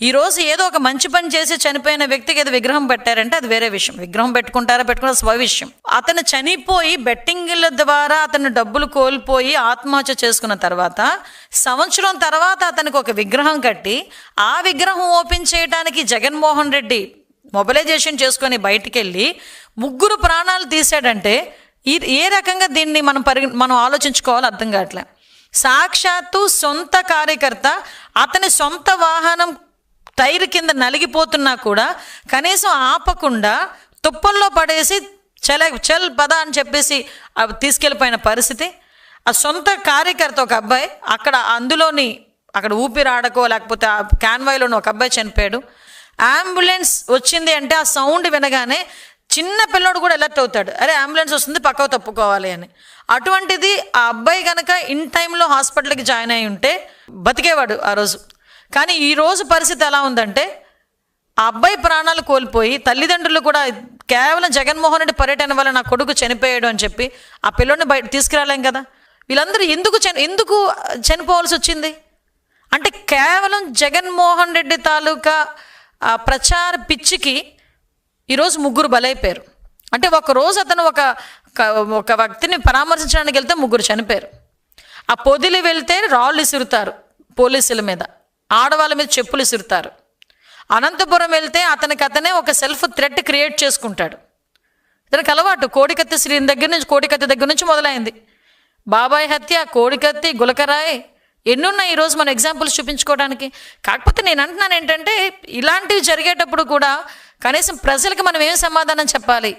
ఈరోజు ఏదో ఒక మంచి పని చేసి చనిపోయిన వ్యక్తికి ఏదో విగ్రహం పెట్టారంటే అది వేరే విషయం. విగ్రహం పెట్టుకున్న స్వ విషయం. అతను చనిపోయి బెట్టింగ్ల ద్వారా అతను డబ్బులు కోల్పోయి ఆత్మహత్య చేసుకున్న తర్వాత సంవత్సరం తర్వాత అతనికి ఒక విగ్రహం కట్టి ఆ విగ్రహం ఓపెన్ చేయడానికి జగన్మోహన్ రెడ్డి మొబిలైజేషన్ చేసుకొని బయటికి వెళ్ళి 3 ప్రాణాలు తీసాడంటే ఏ రకంగా దీన్ని మనం ఆలోచించుకోవాలో అర్థం కావట్లే. సాక్షాత్తు సొంత కార్యకర్త అతని సొంత వాహనం టైర్ కింద నలిగిపోతున్నా కూడా కనీసం ఆపకుండా తుప్పల్లో పడేసి చల్ పద అని చెప్పేసి తీసుకెళ్ళిపోయిన పరిస్థితి. ఆ సొంత కార్యకర్త ఒక అబ్బాయి అక్కడ ఊపిరాడకో లేకపోతే ఆ క్యాన్వాయ్లోని ఒక అబ్బాయి చనిపోయాడు. అంబులెన్స్ వచ్చింది అంటే ఆ సౌండ్ వినగానే చిన్న పిల్లోడు కూడా అలర్ట్ అవుతాడు, అరే అంబులెన్స్ వస్తుంది పక్కకు తప్పుకోవాలి అని. అటువంటిది ఆ అబ్బాయి కనుక ఇన్ టైంలో హాస్పిటల్కి జాయిన్ అయి ఉంటే బతికేవాడు ఆ రోజు. కానీ ఈరోజు పరిస్థితి ఎలా ఉందంటే ఆ అబ్బాయి ప్రాణాలు కోల్పోయి తల్లిదండ్రులు కూడా కేవలం జగన్మోహన్ రెడ్డి పర్యటన వల్ల నా కొడుకు చనిపోయాడు అని చెప్పి ఆ పిల్లోడిని బయట తీసుకురాలేం కదా. వీళ్ళందరూ ఎందుకు చనిపోవాల్సి వచ్చింది అంటే కేవలం జగన్మోహన్ రెడ్డి తాలూకా ప్రచార పిచ్చికి ఈరోజు 3 బలైపోయారు. అంటే ఒకరోజు అతను ఒక వ్యక్తిని పరామర్శించడానికి వెళ్తే 3 చనిపోయారు. ఆ పొదిలి వెళ్తే రాళ్ళు ఇసురుతారు పోలీసుల మీద, ఆడవాళ్ళ మీద చెప్పులు ఇసురుతారు. అనంతపురం వెళ్తే అతనే ఒక సెల్ఫ్ థ్రెట్ క్రియేట్ చేసుకుంటాడు. ఇతనికి అలవాటు కోడికత్తి దగ్గర నుంచి మొదలైంది. బాబాయ్ హత్య, కోడికత్తి, గులకరాయ్ ఎన్నున్నాయి ఈరోజు మనం ఎగ్జాంపుల్స్ చూపించుకోవడానికి. కాకపోతే నేను అంటున్నాను ఏంటంటే ఇలాంటివి జరిగేటప్పుడు కూడా కనీసం ప్రజలకు మనం ఏం సమాధానం చెప్పాలి.